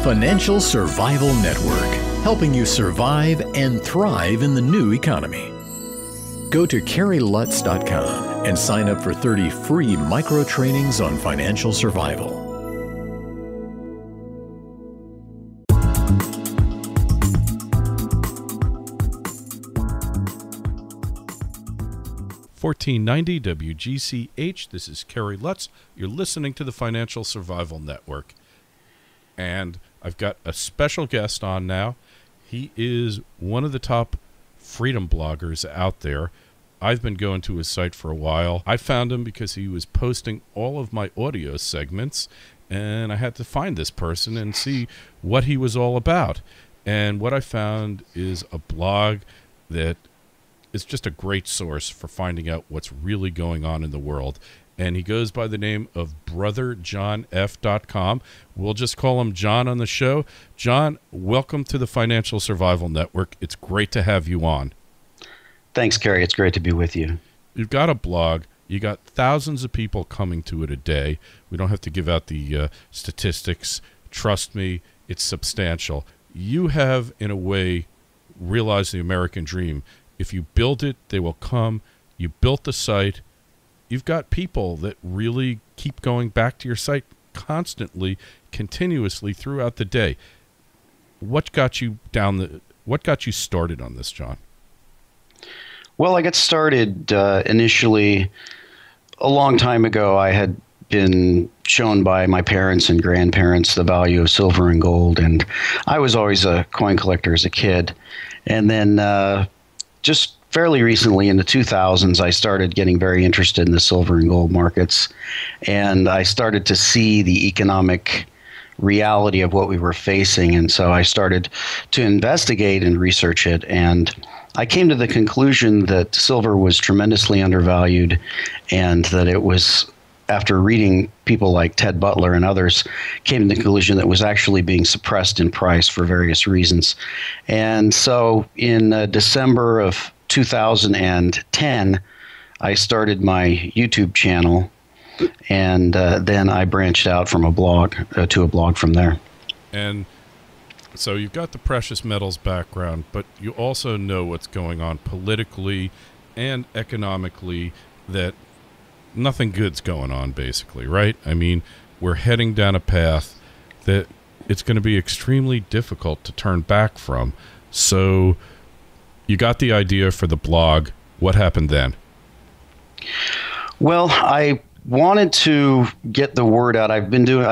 Financial Survival Network, helping you survive and thrive in the new economy. Go to CarrieLutz.com and sign up for 30 free micro trainings on financial survival. $14.90 WGCH. This is Carrie Lutz. You're listening to the Financial Survival Network. And I've got a special guest on now. He is one of the top freedom bloggers out there. I've been going to his site for a while. I found him because he was posting all of my audio segments, and I had to find this person and see what he was all about. And what I found is a blog that is just a great source for finding out what's really going on in the world. And he goes by the name of BrotherJohnF.com. We'll just call him John on the show. John, welcome to the Financial Survival Network. It's great to have you on. Thanks, Carrie. It's great to be with you. You've got a blog. You got thousands of people coming to it a day. We don't have to give out the statistics. Trust me, it's substantial. You have, in a way, realized the American dream. If you build it, they will come. You built the site. You've got people that really keep going back to your site constantly, continuously throughout the day. What got you started on this, John? Well, I got started initially a long time ago. I had been shown by my parents and grandparents the value of silver and gold, and I was always a coin collector as a kid. And then just fairly recently in the 2000s, I started getting very interested in the silver and gold markets, and I started to see the economic reality of what we were facing. And so I started to investigate and research it, and I came to the conclusion that silver was tremendously undervalued, and that it was, after reading people like Ted Butler and others, came to the conclusion that it was actually being suppressed in price for various reasons. And so in December of 2010, I started my YouTube channel, and then I branched out from a blog to a blog from there. And so you've got the precious metals background, but you also know what's going on politically and economically, that nothing good's going on, basically, right? I mean, we're heading down a path that it's going to be extremely difficult to turn back from. So you got the idea for the blog. What happened then? Well, I wanted to get the word out. I've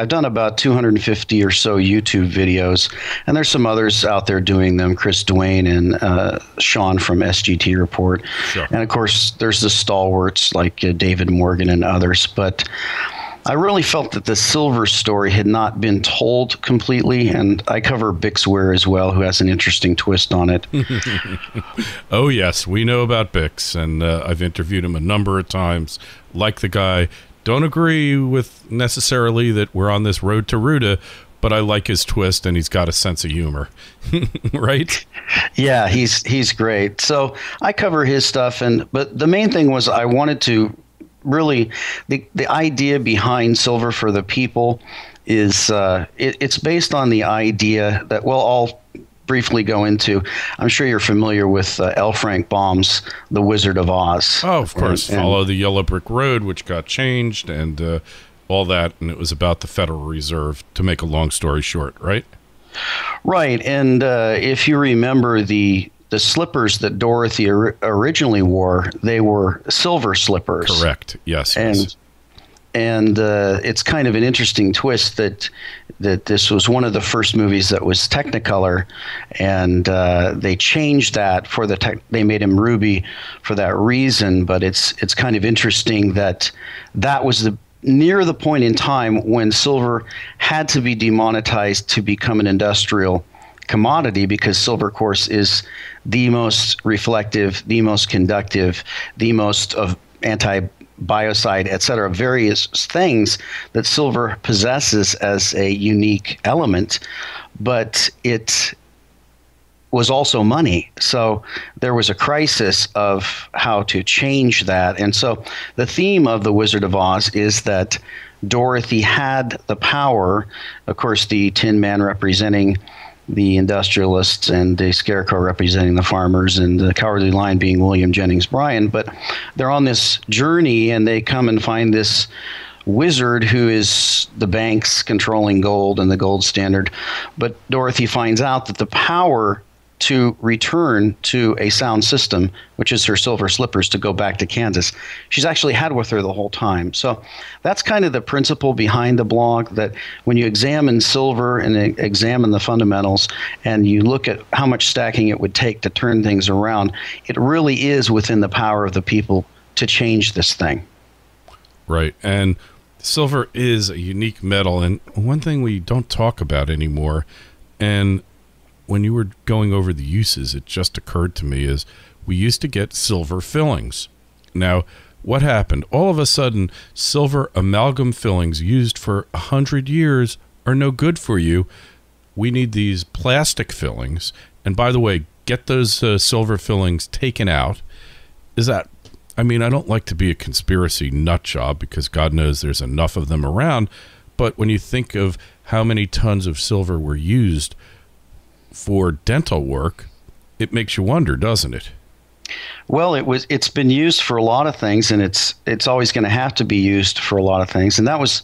done about 250 or so YouTube videos, and there's some others out there doing them, Chris Duane and Sean from SGT Report. Sure. And of course, there's the stalwarts like David Morgan and others. But I really felt that the silver story had not been told completely, and I cover Bixware as well, who has an interesting twist on it. Oh, yes, we know about Bix, and I've interviewed him a number of times. Like the guy. Don't agree with necessarily that we're on this road to Ruta, but I like his twist, and he's got a sense of humor, right? Yeah, he's great. So I cover his stuff, but the main thing was I wanted to really, the idea behind Silver for the People is it's based on the idea that, well, I'll briefly go into, I'm sure you're familiar with L. Frank Baum's The Wizard of Oz. Oh, of course. Follow the Yellow Brick Road, which got changed, and all that, and it was about the Federal Reserve, to make a long story short, right? Right, and if you remember the slippers that Dorothy originally wore, they were silver slippers. Correct. Yes. And it's kind of an interesting twist that this was one of the first movies that was Technicolor, and they changed that for they made him ruby for that reason. But it's kind of interesting that was near the point in time when silver had to be demonetized to become an industrial commodity, because silver, of course, is the most reflective, the most conductive, the most of anti-biocide, et cetera, various things that silver possesses as a unique element. But it was also money. So there was a crisis of how to change that. And so the theme of The Wizard of Oz is that Dorothy had the power, of course, the Tin Man representing the industrialists and the Scarecrow representing the farmers and the Cowardly Lion being William Jennings Bryan. But they're on this journey and they come and find this wizard who is the banks controlling gold and the gold standard. But Dorothy finds out that the power to return to a sound system, which is her silver slippers to go back to Kansas, she's actually had with her the whole time. So that's kind of the principle behind the blog, that when you examine silver and examine the fundamentals and you look at how much stacking it would take to turn things around, it really is within the power of the people to change this thing. Right. And silver is a unique metal. And one thing we don't talk about anymore, and when you were going over the uses, it just occurred to me, is we used to get silver fillings. Now, what happened? All of a sudden, silver amalgam fillings used for 100 years are no good for you. We need these plastic fillings. And by the way, get those silver fillings taken out. Is that, I mean, I don't like to be a conspiracy nut job because God knows there's enough of them around. But when you think of how many tons of silver were used for dental work, it makes you wonder, doesn't it? Well, it's been used for a lot of things, and it's always going to have to be used for a lot of things. And that was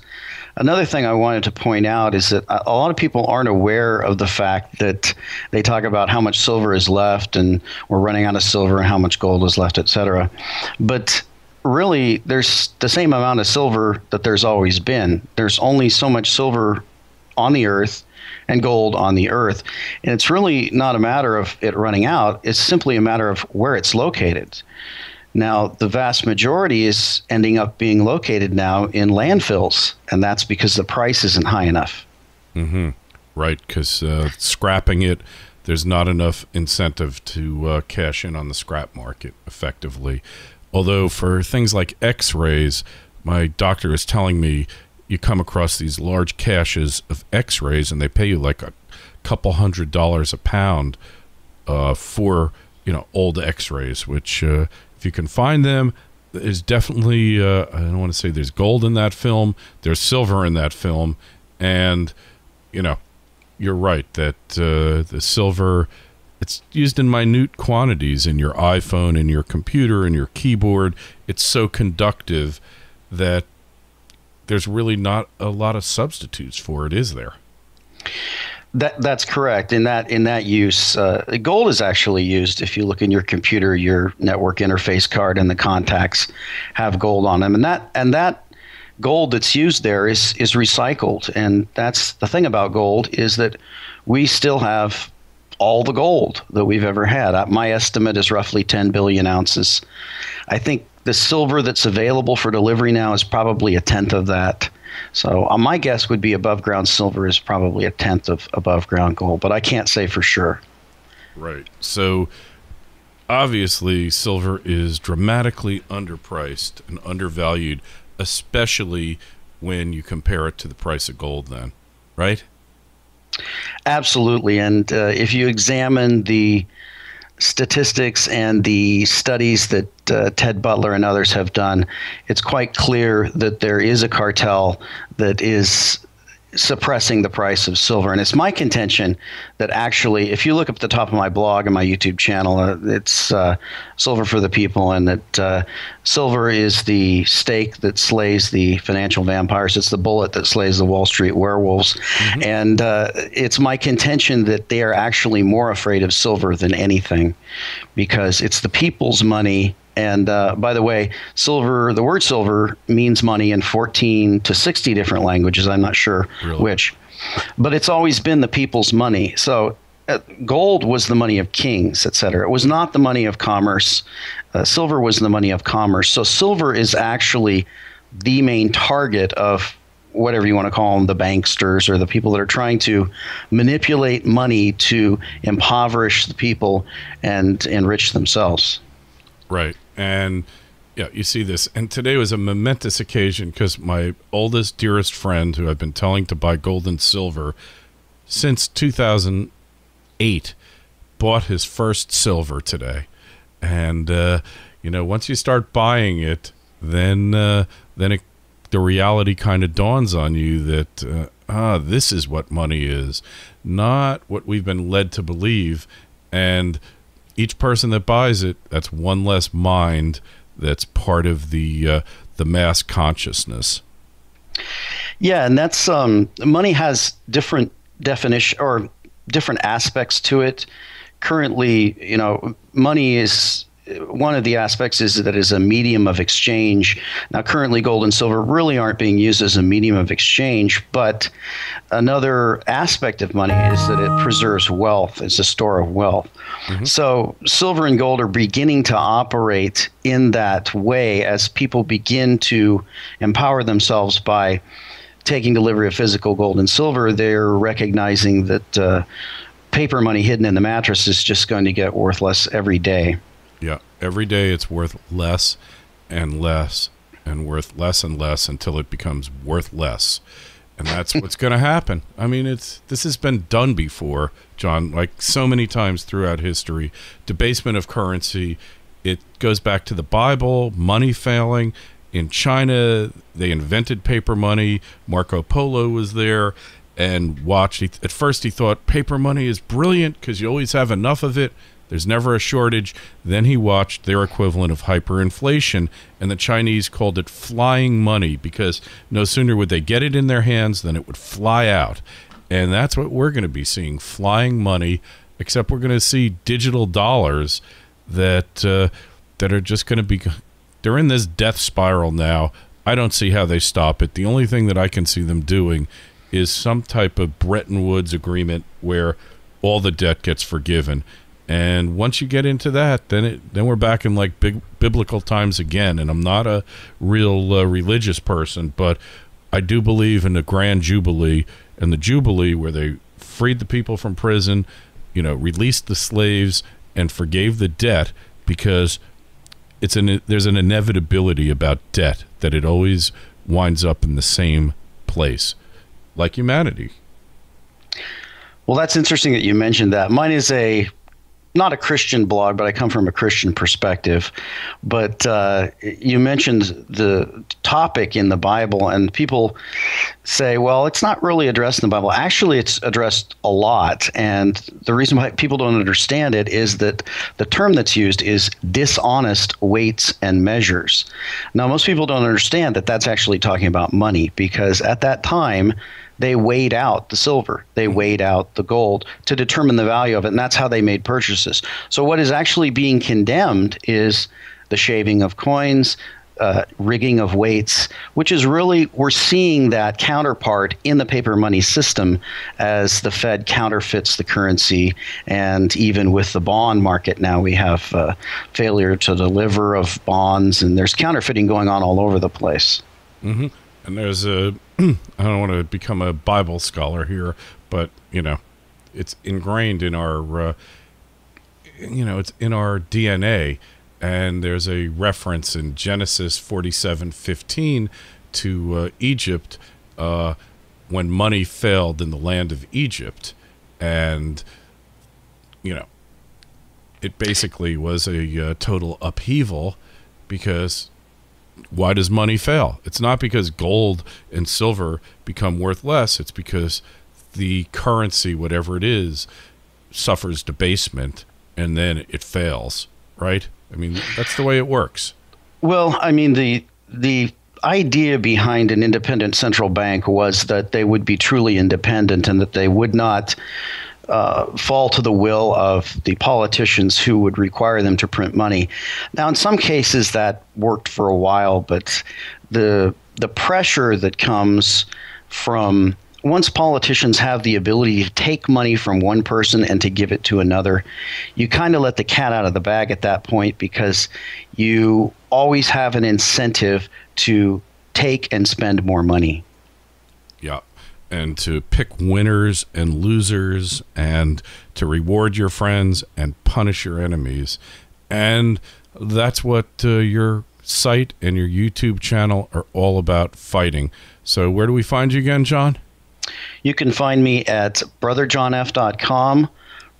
another thing I wanted to point out, is that a lot of people aren't aware of the fact that they talk about how much silver is left and we're running out of silver and how much gold is left, etc. But really, there's the same amount of silver that there's always been. There's only so much silver on the earth and gold on the earth. And it's really not a matter of it running out. It's simply a matter of where it's located. Now, the vast majority is ending up being located now in landfills, and that's because the price isn't high enough. Mm-hmm. Right, because scrapping it, there's not enough incentive to cash in on the scrap market effectively. Although for things like X-rays, my doctor is telling me you come across these large caches of X-rays and they pay you like a couple $100 a pound for, old X-rays, which if you can find them, is definitely, I don't want to say there's gold in that film, there's silver in that film. And, you're right that the silver, it's used in minute quantities in your iPhone, in your computer, in your keyboard. It's so conductive that there's really not a lot of substitutes for it, is there? That's correct. In that use, gold is actually used. If you look in your computer, your network interface card and the contacts have gold on them, and that gold that's used there is recycled. And that's the thing about gold, is that we still have all the gold that we've ever had. My estimate is roughly 10 billion ounces. I think the silver that's available for delivery now is probably a tenth of that. So my guess would be above ground silver is probably a tenth of above ground gold, but I can't say for sure. Right. So obviously silver is dramatically underpriced and undervalued, especially when you compare it to the price of gold then, right? Absolutely. And if you examine the statistics and the studies that Ted Butler and others have done, it's quite clear that there is a cartel that is suppressing the price of silver. And it's my contention that actually, if you look up at the top of my blog and my YouTube channel, it's Silver for the People, and that silver is the stake that slays the financial vampires. It's the bullet that slays the Wall Street werewolves. Mm-hmm. And it's my contention that they are actually more afraid of silver than anything, because it's the people's money. And by the way, silver, the word silver means money in 14 to 60 different languages. I'm not sure which. But it's always been the people's money. So gold was the money of kings, etc. It was not the money of commerce. Silver was the money of commerce. So silver is actually the main target of whatever you want to call them, the banksters or the people that are trying to manipulate money to impoverish the people and enrich themselves. Right. And yeah, you see this. And today was a momentous occasion because my oldest, dearest friend, who I've been telling to buy gold and silver since 2008, bought his first silver today. And, once you start buying it, then there's the reality kind of dawns on you that, this is what money is, not what we've been led to believe. And each person that buys it, that's one less mind that's part of the mass consciousness. Yeah, and that's money has different definition or different aspects to it. Currently, money is one of the aspects is that is a medium of exchange. Now, currently, gold and silver really aren't being used as a medium of exchange, but another aspect of money is that it preserves wealth. It's a store of wealth. Mm-hmm. So silver and gold are beginning to operate in that way as people begin to empower themselves by taking delivery of physical gold and silver. They're recognizing that paper money hidden in the mattress is just going to get worth less every day. Yeah, every day it's worth less and less and worth less and less until it becomes worth less. And that's what's going to happen. I mean, this has been done before, John, like so many times throughout history. Debasement of currency, it goes back to the Bible, money failing. In China, they invented paper money. Marco Polo was there and watched. At first, he thought paper money is brilliant because you always have enough of it. There's never a shortage. Then he watched their equivalent of hyperinflation, and the Chinese called it flying money because no sooner would they get it in their hands than it would fly out. And that's what we're going to be seeing, flying money, except we're going to see digital dollars that are just going to be – they're in this death spiral now. I don't see how they stop it. The only thing that I can see them doing is some type of Bretton Woods agreement where all the debt gets forgiven. And once you get into that, then we're back in like big biblical times again. And I'm not a real religious person, but I do believe in the grand jubilee and the jubilee where they freed the people from prison, released the slaves and forgave the debt, because there's an inevitability about debt that it always winds up in the same place, like humanity. Well, that's interesting that you mentioned that. Mine is not a Christian blog, but I come from a Christian perspective. But you mentioned the topic in the Bible, and people say, well, it's not really addressed in the Bible. Actually, it's addressed a lot. And the reason why people don't understand it is that the term that's used is dishonest weights and measures. Now, most people don't understand that that's actually talking about money, because at that time, they weighed out the silver, they weighed out the gold to determine the value of it, and that's how they made purchases. So what is actually being condemned is the shaving of coins, rigging of weights, which is really, we're seeing that counterpart in the paper money system as the Fed counterfeits the currency. And even with the bond market now, we have failure to deliver of bonds, and there's counterfeiting going on all over the place. Mm-hmm. And there's I don't want to become a Bible scholar here, but, it's ingrained in our, it's in our DNA. And there's a reference in Genesis 47:15 to Egypt when money failed in the land of Egypt. And, it basically was a total upheaval, because why does money fail? It's not because gold and silver become worth less. It's because the currency, whatever it is, suffers debasement, and then it fails, right? I mean, that's the way it works. Well, I mean, the idea behind an independent central bank was that they would be truly independent and that they would not fall to the will of the politicians who would require them to print money. Now, in some cases that worked for a while, but the pressure that comes from once politicians have the ability to take money from one person and to give it to another, you kind of let the cat out of the bag at that point, because you always have an incentive to take and spend more money. Yeah. And to pick winners and losers, and to reward your friends and punish your enemies. And that's what your site and your YouTube channel are all about, fighting. So where do we find you again, John? You can find me at BrotherJohnF.com,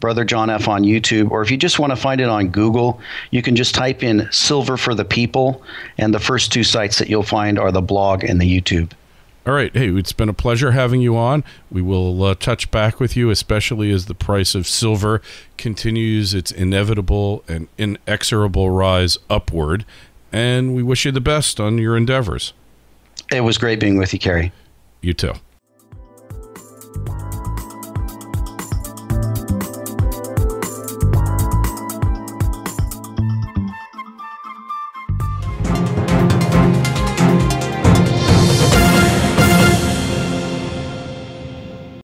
Brother John F on YouTube, or if you just want to find it on Google, you can just type in Silver for the People, and the first two sites that you'll find are the blog and the YouTube. All right. Hey, it's been a pleasure having you on. We will touch back with you, especially as the price of silver continues its inevitable and inexorable rise upward. And we wish you the best on your endeavors. It was great being with you, Kerry. You too.